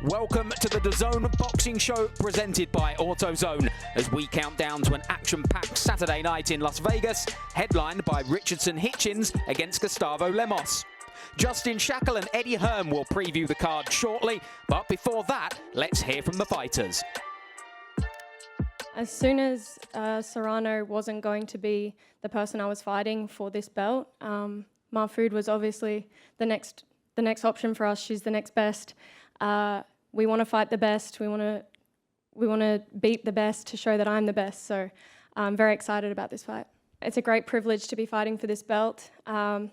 Welcome to the DAZN Boxing Show presented by AutoZone as we count down to an action-packed Saturday night in Las Vegas, headlined by Richardson Hitchins against Gustavo Lemos. Justin Shackle and Eddie Hearn will preview the card shortly, but before that, let's hear from the fighters. As soon as Serrano wasn't going to be the person I was fighting for this belt, Mahfoud was obviously the next option for us. She's the next best. We want to fight the best. We want to beat the best to show that I'm the best. So I'm very excited about this fight. It's a great privilege to be fighting for this belt. My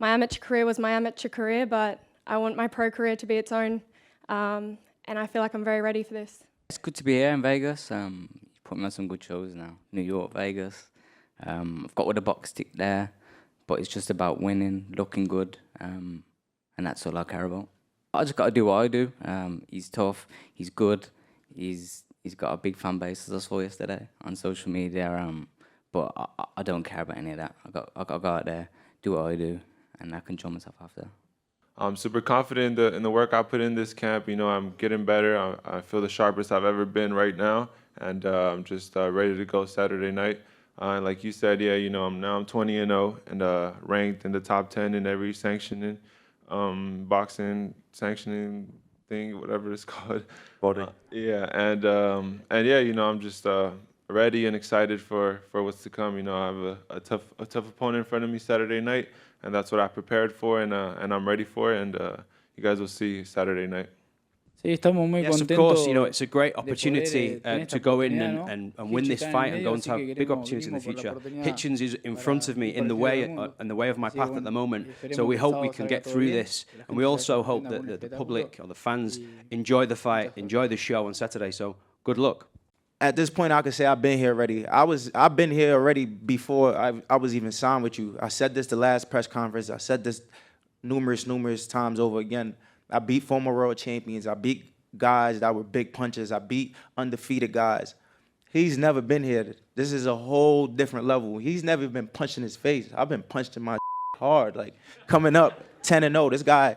amateur career was my amateur career, but I want my pro career to be its own, and I feel like I'm very ready for this. It's good to be here in Vegas. Put me on some good shows now. New York, Vegas. I've got with a box stick there, but it's just about winning, looking good, and that's all I care about. I just got to do what I do. He's tough, he's good, he's got a big fan base, as I saw yesterday on social media. But I don't care about any of that. I got to go out there, do what I do, and I can enjoy myself after. I'm super confident in the work I put in this camp. You know, I'm getting better. I feel the sharpest I've ever been right now, and I'm just ready to go Saturday night. And like you said, yeah, you know, I'm 20-0 and ranked in the top 10 in every sanctioning, boxing sanctioning thing, whatever it's called. Body. Yeah, and yeah, you know, I'm just ready and excited for what's to come. You know, I have a tough opponent in front of me Saturday night, and that's what I prepared for, and I'm ready for it, and you guys will see Saturday night. Yes, of course, you know, it's a great opportunity to go in and win this fight and go and have a big opportunity in the future. Hitchins is in front of me in the way of my path at the moment, so we hope we can get through this, and we also hope that the public or the fans enjoy the fight, enjoy the show on Saturday, so good luck. At this point, I can say I've been here already. I've been here already before I was even signed with you. I said this the last press conference. I said this numerous times over again. I beat former world champions. I beat guys that were big punchers. I beat undefeated guys. He's never been here. This is a whole different level. He's never been punched in his face. I've been punched in my hard, like coming up 10-0. This guy,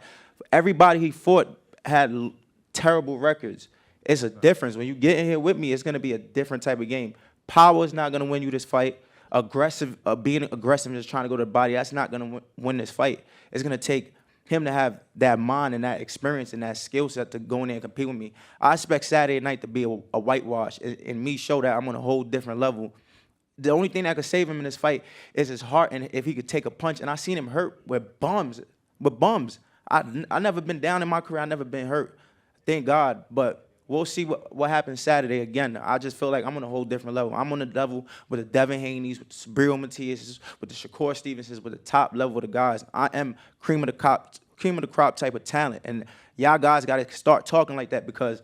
everybody he fought had terrible records. It's a difference. When you get in here with me, it's going to be a different type of game. Power is not going to win you this fight. Being aggressive and just trying to go to the body, that's not going to win this fight. It's going to take him to have that mind and that experience and that skill set to go in there and compete with me. I expect Saturday night to be a whitewash and me show that I'm on a whole different level. The only thing that could save him in this fight is his heart and if he could take a punch. And I seen him hurt with bums. I never been down in my career. I never been hurt. Thank God. But we'll see what happens Saturday again. I just feel like I'm on a whole different level. I'm on the level with the Devin Haney's, with the Sabril Matias, with the Shakur Stevensons, with the top level of the guys. I am cream of the crop type of talent. And y'all guys got to start talking like that because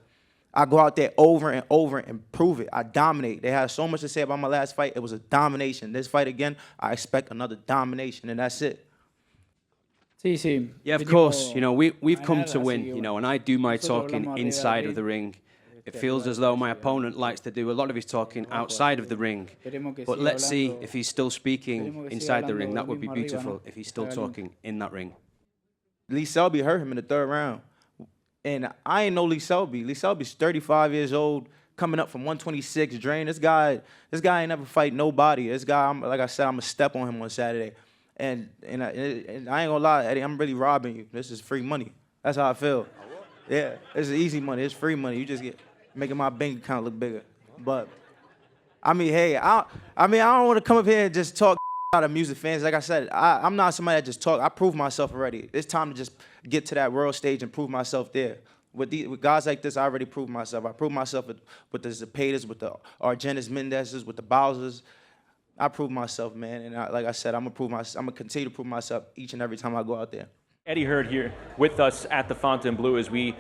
I go out there over and over and prove it. I dominate. They had so much to say about my last fight. It was a domination. This fight again, I expect another domination, and that's it. Yeah, of course. You know, we've come to win, you know, and I do my talking inside of the ring. It feels as though my opponent likes to do a lot of his talking outside of the ring. But let's see if he's still speaking inside the ring. That would be beautiful if he's still talking in that ring. Lee Selby hurt him in the third round. And I ain't know Lee Selby. Lee Selby's 35 years old, coming up from 126, drained. This guy ain't never fight nobody. This guy, like I said, I'm going to step on him on Saturday. And I ain't gonna lie, Eddie, I'm really robbing you. This is free money. That's how I feel. Yeah, it's easy money. It's free money. You just making my bank account look bigger. But I mean, hey, I don't want to come up here and just talk out of music fans. Like I said, I'm not somebody that just talk. I proved myself already. It's time to just get to that world stage and prove myself there. With guys like this, I already proved myself. I proved myself with the Zapatas, with the Argenis Mendez's, with the Bowsers. I proved myself, man, and like I said, I'm gonna continue to prove myself each and every time I go out there. Eddie Hearn here with us at the Fontainebleau as we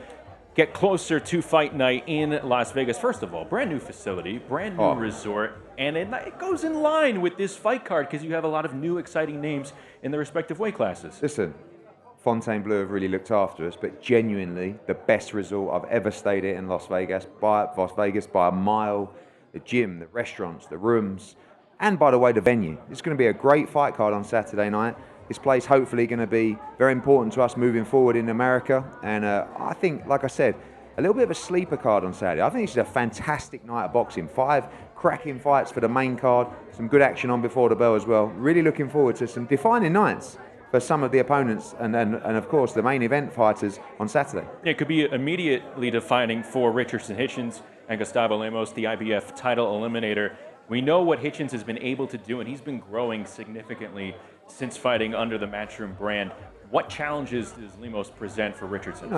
get closer to fight night in Las Vegas. First of all, brand new facility, brand new resort, and it goes in line with this fight card because you have a lot of new exciting names in the respective weight classes. Listen, Fontainebleau have really looked after us, but genuinely the best resort I've ever stayed at in Las Vegas by a mile. The gym, the restaurants, the rooms. And by the way, the venue. It's going to be a great fight card on Saturday night. This place hopefully going to be very important to us moving forward in America. And I think, like I said, a little bit of a sleeper card on Saturday. I think this is a fantastic night of boxing. 5 cracking fights for the main card, some good action on before the bell as well. Really looking forward to some defining nights for some of the opponents and of course the main event fighters on Saturday. It could be immediately defining for Richardson Hitchins and Gustavo Lemos, the IBF title eliminator. We know what Hitchins has been able to do, and he's been growing significantly since fighting under the Matchroom brand. What challenges does Lemos present for Richardson?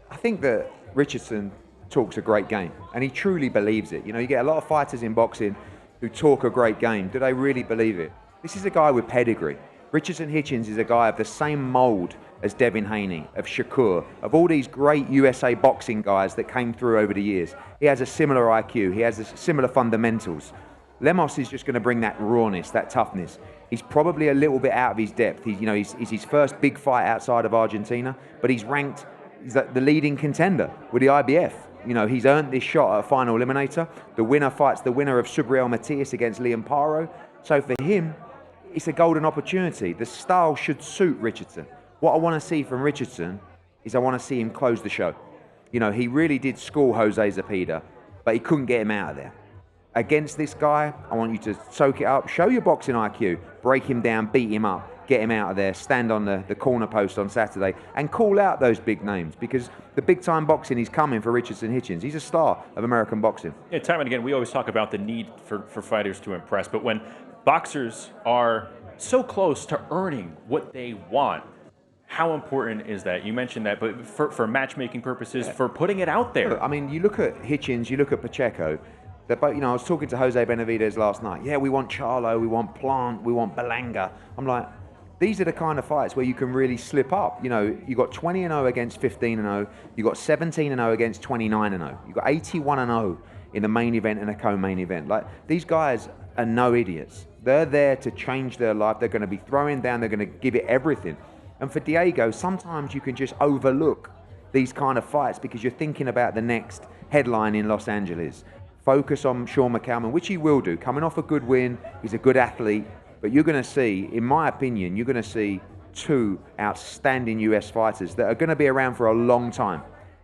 I think that Richardson talks a great game, and he truly believes it. You get a lot of fighters in boxing who talk a great game. Do they really believe it? This is a guy with pedigree. Richardson Hitchins is a guy of the same mould as Devin Haney, of Shakur, of all these great USA boxing guys that came through over the years. He has a similar IQ. He has similar fundamentals. Lemos is just going to bring that rawness, that toughness. He's probably a little bit out of his depth. He's his first big fight outside of Argentina, but he's ranked the leading contender with the IBF. He's earned this shot at a final eliminator. The winner fights the winner of Subriel Matias against Liam Paro. So for him, it's a golden opportunity. The style should suit Richardson. What I want to see from Richardson is I want to see him close the show. He really did school Jose Zepeda, but he couldn't get him out of there. Against this guy, I want you to soak it up, show your boxing IQ, break him down, beat him up, get him out of there, stand on the corner post on Saturday and call out those big names, because the big time boxing is coming for Richardson Hitchins. He's a star of American boxing. Yeah, time and again, we always talk about the need for fighters to impress, but when boxers are so close to earning what they want, how important is that? You mentioned that, but for matchmaking purposes, for putting it out there. Look, I mean, you look at Hitchins, you look at Pacheco. They're both, I was talking to Jose Benavidez last night. Yeah, we want Charlo, we want Plant, we want Belanga. I'm like, these are the kind of fights where you can really slip up. You got 20-0 against 15-0. You got 17-0 against 29-0. You got 81-0 in the main event and a co-main event. Like, these guys are no idiots. They're there to change their life. They're going to be throwing down. They're going to give it everything. And for Diego, sometimes you can just overlook these kind of fights because you're thinking about the next headline in Los Angeles. Focus on Sean McCalman, which he will do. Coming off a good win, he's a good athlete. But you're going to see, in my opinion, you're going to see 2 outstanding US fighters that are going to be around for a long time.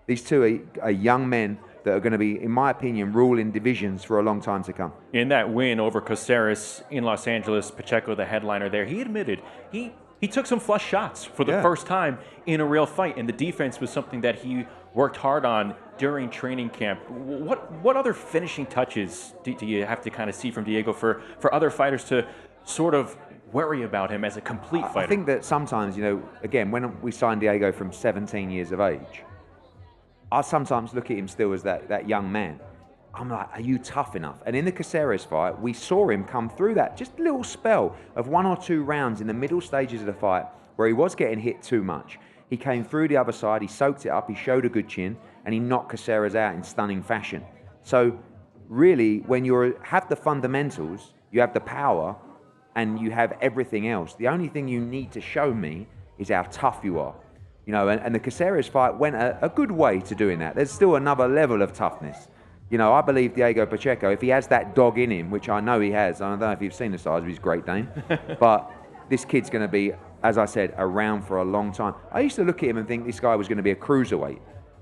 These 2 are young men that are going to be, in my opinion, ruling divisions for a long time to come. In that win over Caceres in Los Angeles, Pacheco, the headliner there, he admitted he took some flush shots for the first time in a real fight, and the defense was something that he worked hard on during training camp. What other finishing touches do you have to kind of see from Diego for other fighters to sort of worry about him as a complete fighter? I think that sometimes, again, when we signed Diego from 17 years of age, I sometimes look at him still as that young man. I'm like, are you tough enough? And in the Caceres fight, we saw him come through that just little spell of 1 or 2 rounds in the middle stages of the fight where he was getting hit too much. He came through the other side, he soaked it up, he showed a good chin, and he knocked Caceres out in stunning fashion. So really, when you have the fundamentals, you have the power, and you have everything else, the only thing you need to show me is how tough you are. And the Caceres fight went a good way to doing that. There's still another level of toughness. I believe Diego Pacheco, if he has that dog in him, which I know he has, I don't know if you've seen the size of his Great Dane, but this kid's going to be, as I said, around for a long time. I used to look at him and think this guy was going to be a cruiserweight.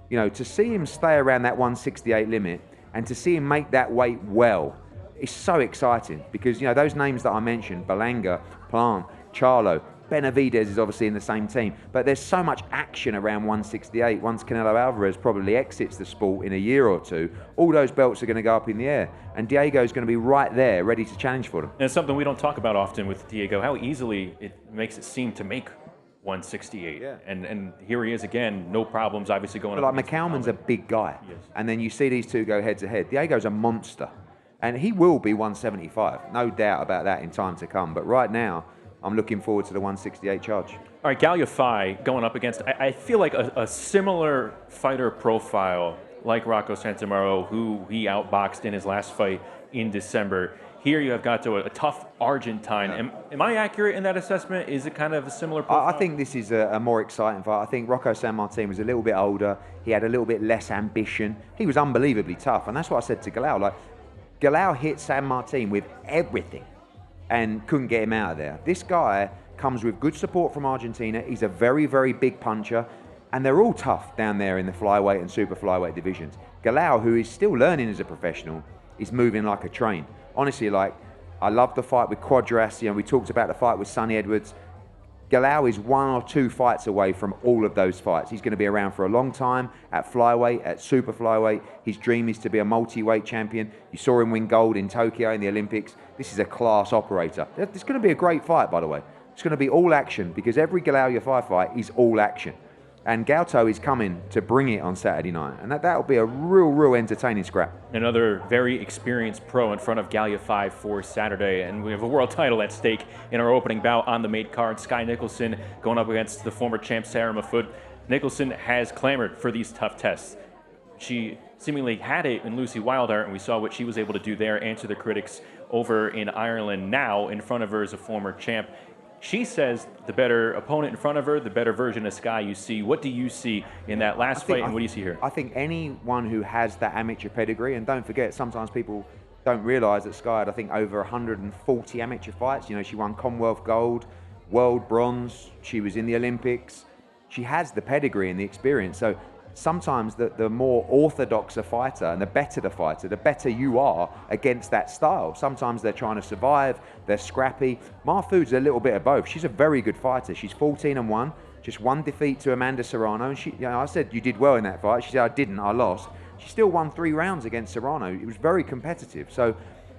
To see him stay around that 168 limit and to see him make that weight well, is so exciting because, those names that I mentioned, Belanga, Plant, Charlo, Benavidez is obviously in the same team, but there's so much action around 168. Once Canelo Alvarez probably exits the sport in a year or 2, all those belts are going to go up in the air, and Diego's going to be right there, ready to challenge for them. And it's something we don't talk about often with Diego, how easily it makes it seem to make 168. Yeah. And here he is again, no problems, obviously going up. Like McCalman's a big guy, yes. And then you see these 2 go head to head. Diego's a monster, and he will be 175, no doubt about that in time to come. But right now, I'm looking forward to the 168 charge. All right, Galliafai going up against, I feel like a similar fighter profile like Rocco Santamaro, who he outboxed in his last fight in December. Here you have got to a tough Argentine. Yeah. Am I accurate in that assessment? Is it kind of a similar profile? I think this is a more exciting fight. I think Rocco San Martin was a little bit older. He had a little bit less ambition. He was unbelievably tough, and that's what I said to Galao. Like, Galao hit San Martin with everything and couldn't get him out of there. This guy comes with good support from Argentina. He's a very, very big puncher. And they're all tough down there in the flyweight and super flyweight divisions. Galao, who is still learning as a professional, is moving like a train. Honestly, like, I love the fight with Quadras. You know, we talked about the fight with Sonny Edwards. Galao is 1 or 2 fights away from all of those fights. He's going to be around for a long time at flyweight, at super flyweight. His dream is to be a multi-weight champion. You saw him win gold in Tokyo in the Olympics. This is a class operator. It's going to be a great fight, by the way. It's going to be all action, because every Galao Yafai fight is all action. And Gauto is coming to bring it on Saturday night. And that'll be a real entertaining scrap. Another very experienced pro in front of Gal Yafai for Saturday. And we have a world title at stake in our opening bout on the main card. Sky Nicholson going up against the former champ Sarah Mahfoud. Nicholson has clamored for these tough tests. She seemingly had it in Lucy Wilder, and we saw what she was able to do there, answer the critics over in Ireland. Now in front of her as a former champ. She says the better opponent in front of her, the better version of Sky you see. What do you see in that last fight, and what do you see here? I think anyone who has that amateur pedigree, and don't forget, sometimes people don't realise that Sky had, I think, over 140 amateur fights. You know, she won Commonwealth gold, world bronze, she was in the Olympics. She has the pedigree and the experience. So sometimes the more orthodox a fighter and the better the fighter, the better you are against that style. Sometimes they're trying to survive, they're scrappy. Mahfoud's a little bit of both. She's a very good fighter. She's 14-1, just 1 defeat to Amanda Serrano. And she, you know, I said, you did well in that fight. She said, I didn't, I lost. She still won 3 rounds against Serrano. It was very competitive. So, you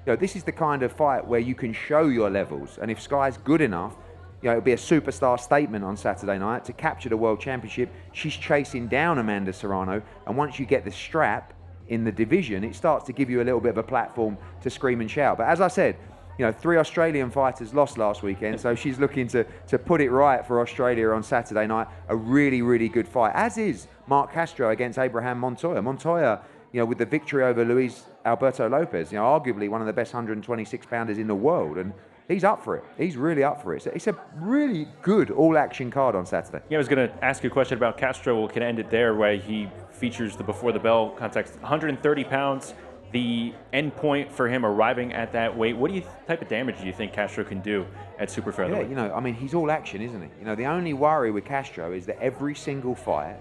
know, this is the kind of fight where you can show your levels. And if Sky's good enough, you know, it'll be a superstar statement on Saturday night to capture the World Championship. She's chasing down Amanda Serrano, and once you get the strap in the division, it starts to give you a little bit of a platform to scream and shout. But as I said, you know, 3 Australian fighters lost last weekend, so she's looking to put it right for Australia on Saturday night. A really good fight, as is Mark Castro against Abraham Montoya. Montoya, you know, with the victory over Luis Alberto Lopez, you know, arguably one of the best 126-pounders in the world, and he's up for it. He's really up for it. So it's a really good all-action card on Saturday. Yeah, I was going to ask you a question about Castro. We can end it there, where he features the before the bell context. 130 pounds, the end point for him arriving at that weight. What type of damage do you think Castro can do at super featherweight? Yeah, you know, I mean, he's all action, isn't he? You know, the only worry with Castro is that every single fight,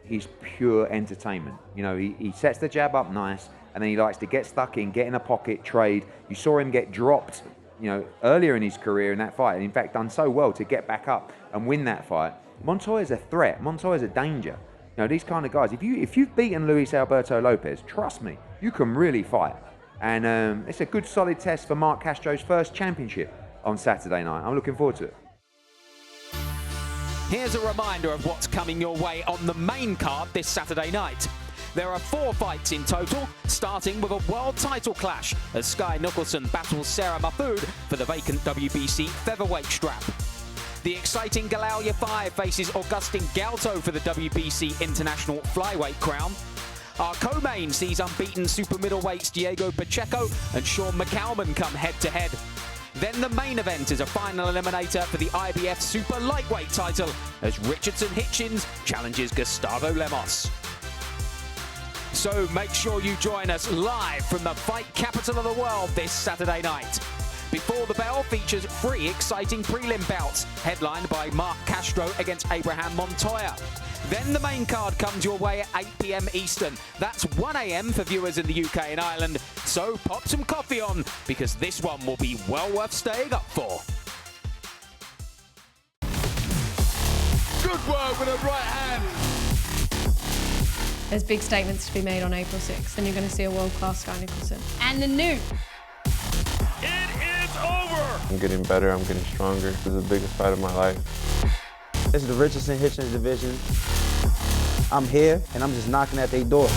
he's pure entertainment. You know, he sets the jab up nice, and then he likes to get stuck in, get in a pocket, trade. You saw him get dropped, you know, earlier in his career in that fight, and in fact done so well to get back up and win that fight. Montoya's a threat. Montoya's a danger. You know, these kind of guys, if you've beaten Luis Alberto Lopez, trust me, you can really fight. And it's a good solid test for Mark Castro's first championship on Saturday night. I'm looking forward to it. Here's a reminder of what's coming your way on the main card this Saturday night. There are 4 fights in total, starting with a world title clash as Sky Nicholson battles Sarah Mahfoud for the vacant WBC featherweight strap. The exciting Galao Yafai faces Augustin Gauto for the WBC International Flyweight crown. Our co-main sees unbeaten super middleweights Diego Pacheco and Sean McCalman come head-to-head. Then the main event is a final eliminator for the IBF super lightweight title as Richardson Hitchins challenges Gustavo Lemos. So make sure you join us live from the fight capital of the world this Saturday night. Before the Bell features 3 exciting prelim bouts, headlined by Mark Castro against Abraham Montoya. Then the main card comes your way at 8 p.m. Eastern. That's 1 a.m. for viewers in the UK and Ireland. So pop some coffee on, because this one will be well worth staying up for. Good work with a right hand. There's big statements to be made on April 6th, and you're going to see a world-class Sky Nicholson. And the new. It is over! I'm getting better, I'm getting stronger. This is the biggest fight of my life. This is the Richardson Hitchins division. I'm here, and I'm just knocking at their door.